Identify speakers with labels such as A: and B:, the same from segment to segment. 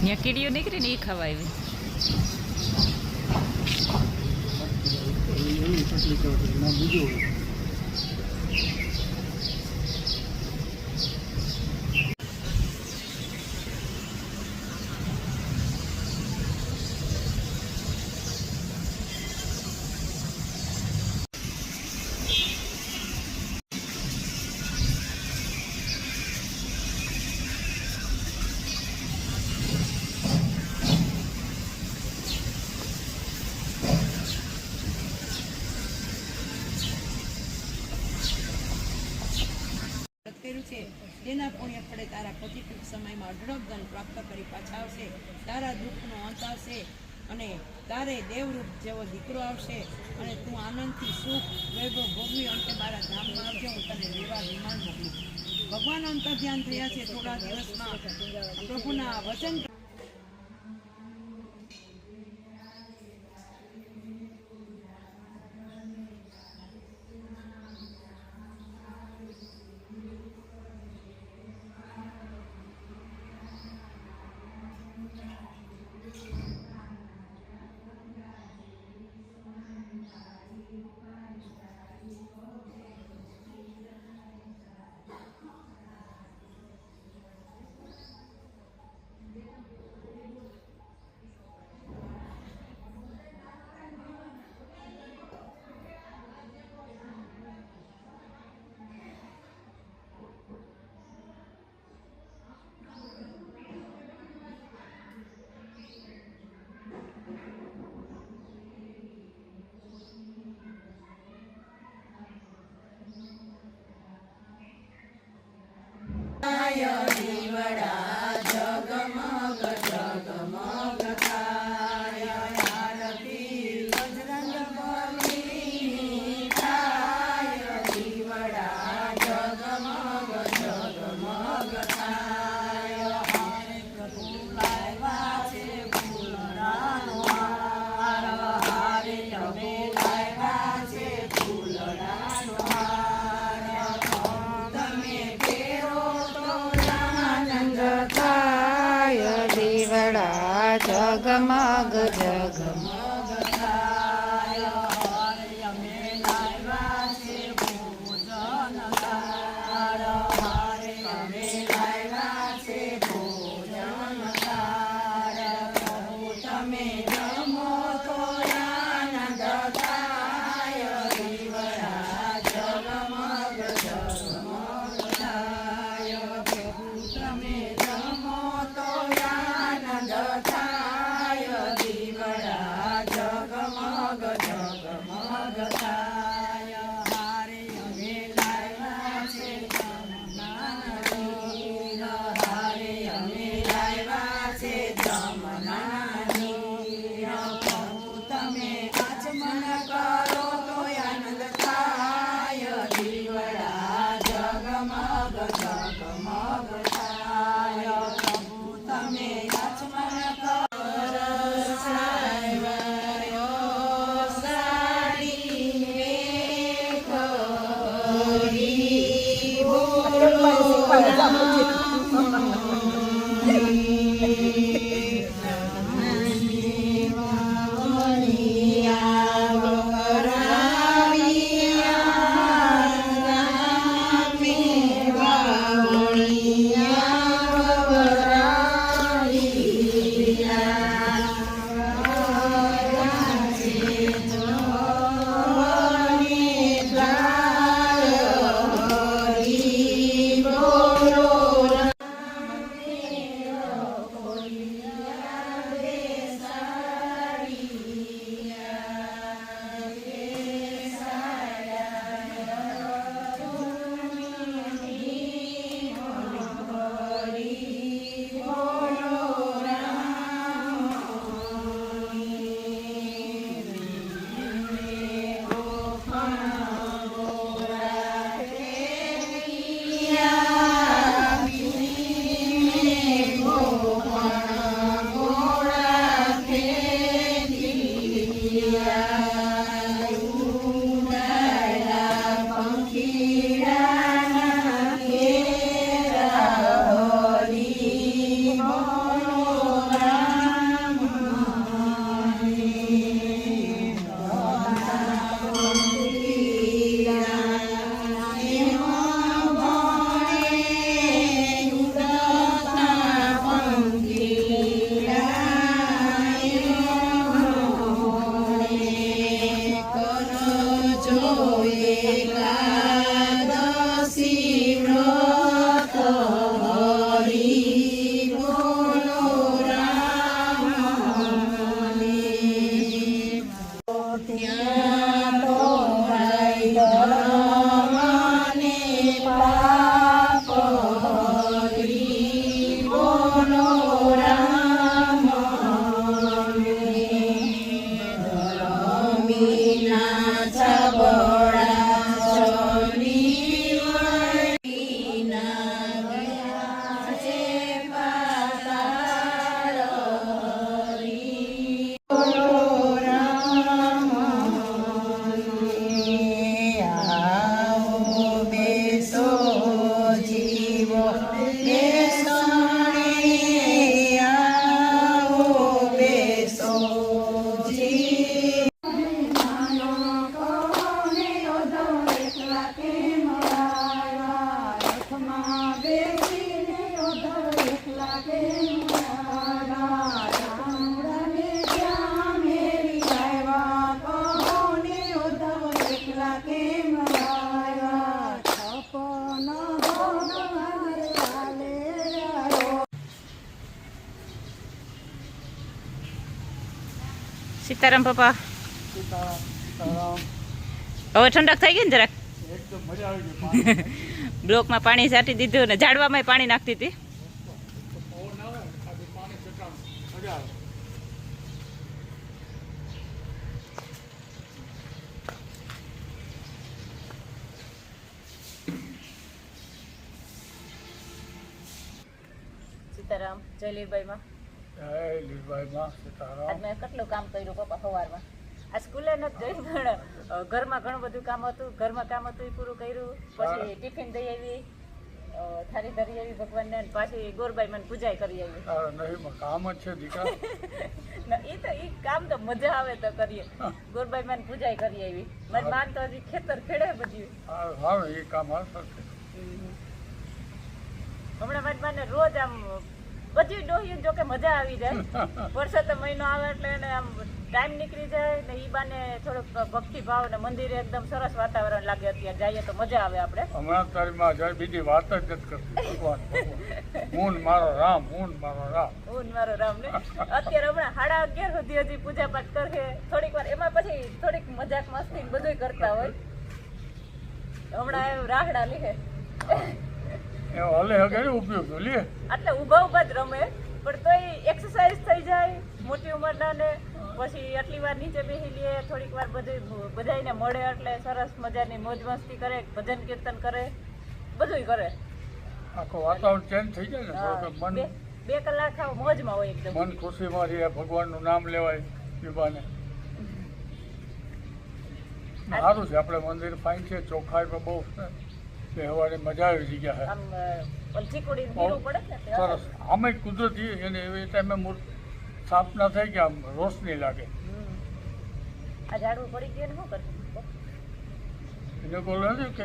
A: ત્યાં કીડીઓ નીકળી ને એ ખાવા આવી.
B: તેના પુણ્ય ફળે તારા પતિ ટૂંક સમયમાં અઢળક ધન પ્રાપ્ત કરી પાછા આવશે. તારા દુઃખનો અંત આવશે અને તારે દેવરૂપ જેવો દીકરો આવશે અને તું આનંદથી સુખ વૈભવ ભોગવી અંતે મારા ધામમાં આવજે. હું તને લેવા વિમાન મોકલું. ભગવાન અંતર ધ્યાન થયા છે. થોડા દિવસમાં પ્રભુના વચન
A: જગમગ જગમગ
B: બેસીને ઉદ્ધવ એકલા કેમ આવ્યા? ચામડાને ત્યાં મેરી આવ્યા, કહો ને ઉદ્ધવ એકલા કેમ આવ્યા? છપ્પન ભોગ મારે ચાલે આવ્યો.
A: સીતારામ પપ્પા હવે ઠંડક થઈ ગઈ ને જરાક
C: એકદમ મજા આવી ગઈ.
A: બ્લોકમાં પાણી છાંટી દીધું ને ઝાડવામાં પાણી નાખતી હતી.
C: પવન આવે ને ખાલી પાણી ચટાણ મજા આવે.
A: સીતારામ જય લીરબાઈમાં
C: જય લીલભાઈમાં સીતારામ.
A: આજ મેં કેટલું કામ કર્યું પપ્પા સવારમાં. આ સ્કૂલે નથી જઈ પણ ઘરમાં ઘણું બધું કામ હતું. ઘરમાં કામ હતું એ પૂરું કર્યું. પછી ટિફિન દઈ આવી, થાળી ધરી આવી ભગવાનને, અને પાછી ગોરબાઈ મને પૂજા કરી આવી.
C: તારે નહીં કામ જ છે દીકરા.
A: એ કામ તો મજા આવે તો કરીએ. ગોરબાઈ મને પૂજા કરી આવી. મારી માન તો હજી ખેતર ખેડે બધી.
C: આવે એ કામ હશે.
A: હમણાં મારી માને રોજ આમ બધી ડોહી જો કે મજા આવી જાય. વરસાદ મહિનો આવે એટલે એને આમ ટાઈમ નીકળી જાય ને ઈ બાને થોડોક ભક્તિ ભાવ ને મંદિરે એકદમ સરસ વાતાવરણ લાગે. અત્યારે જઈએ તો મજા આવે આપણે.
C: હમણાં તારી માં જાય બીજી વાત જ નથી કરતી. ભગવાન હું મારો રામ, હું મારો રામ.
A: હું ને મારો રામ ને અત્યારે હમણાં 11:30 સુધી હજી પૂજા પાઠ કરે. થોડીક વાર એમાં પછી થોડીક મજાક મસ્તી બધું કરતા હોય. હમણાં રાહડા લીધે
C: એ હલે હગે ઉપયોગ લે
A: એટલે ઊભા ઊભા જ રમે, પણ તોય એક્સરસાઇઝ થઈ જાય મોટી ઉંમરના ને. પછી આટલી વાર નીચે બેસી લઈએ, થોડીક વાર બધાને મળે એટલે સરસ મજાની મોજ મસ્તી કરે, ભજન કીર્તન કરે, બધું કરે.
C: આખું વાતાવરણ ચેન્જ થઈ જાય ને થોડુંક મન
A: 2 કલાક આવ મોજમાં હોય એકદમ.
C: મન ખુશીમાં રહે. ભગવાનનું નામ લેવાય પીવાને. સારું છે આપણે મંદિર ફાઇન છે. ચોખ્ખાઈ પણ બહુ છે. બેહવાની મજા આવી જગ્યા
A: આમ ચીકુડી પીરું પડે ને
C: છે. સરસ. આમે કુદરતી એને એવી ટાઈમે સાફ ના થઈ ગયા, આમ રોશની લાગે.
A: આ ઝાડવું પડી ગયું ને શું કરશું?
C: એને બોલ નથી કે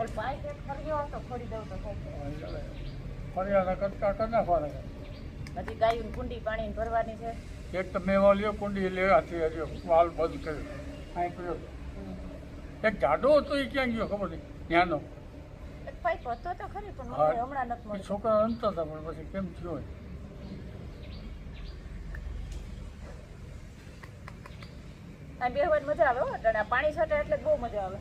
A: ઓલ પાઇપ એક ફર્યો હતો, ખોડી દઉં તો થાય.
C: ફરિયાના કટકા કરી નાખવાના.
A: હજી ગાયું કુંડી પાણી ભરવાની છે.
C: એક તો મેં વાલ્યો કુંડી લેવાથી હજી વાલ બંધ કર્યો. અહીં કર્યો એક જાડો હતો એ ક્યાં ગયો ખબર નહીં. ત્યાંનો
A: પાઇપ હતો તો ખરી પણ
C: હા.
A: મને હમણાં નથી
C: એ
A: મળ્યું.
C: છોકરા રમતા હતા પણ પછી કેમ થયો હોય.
A: આ બેહવાની મજા આવે હો. અને આ પાણી છાંટે એટલે બહુ મજા આવે.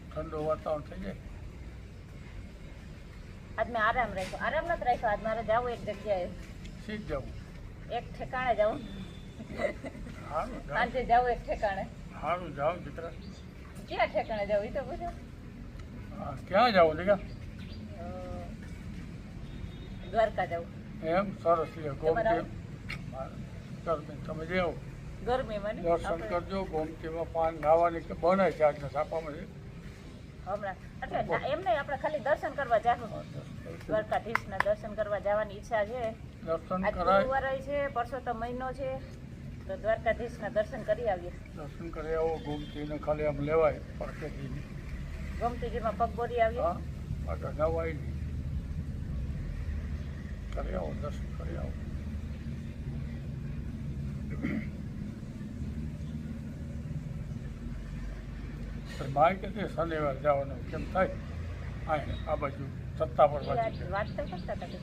C: ઠંડુ વાતાવરણ થઈ જાય.
A: આજ મેં આરામ રાખ્યો. આરામ નથી રાખ્યો. આજ મારે જવું એક જગ્યાએ,
C: સીધ જવું.
A: એક ઠેકાણે જવું.
C: સારું જાવ.
A: સાંજે જવું એક ઠેકાણે.
C: સારું જાવ દીકરા.
A: ક્યાં ઠેકાણે જવું એ તો પૂછો.
C: હા, ક્યાં જાવ દીકરા?
A: દ્વારકા જવું.
C: એમ સરસ લે. ગોમતી તમે જાઓ
A: ગરમીમાં ને
C: દર્શન
A: આપણે
C: કરજો. ગોમતીમાં પાન નાવાની કે બનાય છે આજના છાપામાં.
A: હમણાં એટલે એમ નહીં, આપણે ખાલી દર્શન કરવા જાવું. દ્વારકાધીશના દર્શન કરવા જવાની ઈચ્છા છે.
C: દર્શન
A: આજ
C: કરાય.
A: ગુરુવાર છે, પરસો તો મહિનો છે, તો દ્વારકાધીશના દર્શન કરી આવીએ.
C: દર્શન કરી આવો. ગોમતીને ખાલી આમ લેવાય પડકેથી.
A: ગમતીજીમાં પગ બોરી આવીએ.
C: હા, પાછા નવાય નહીં. કરી આવો, દર્શન કરી આવો. માય કે શનિવાર જવાનું કેમ થાય? આ બાજુ સત્તા પર બાજુ
A: વાત તો કરતા હતા કે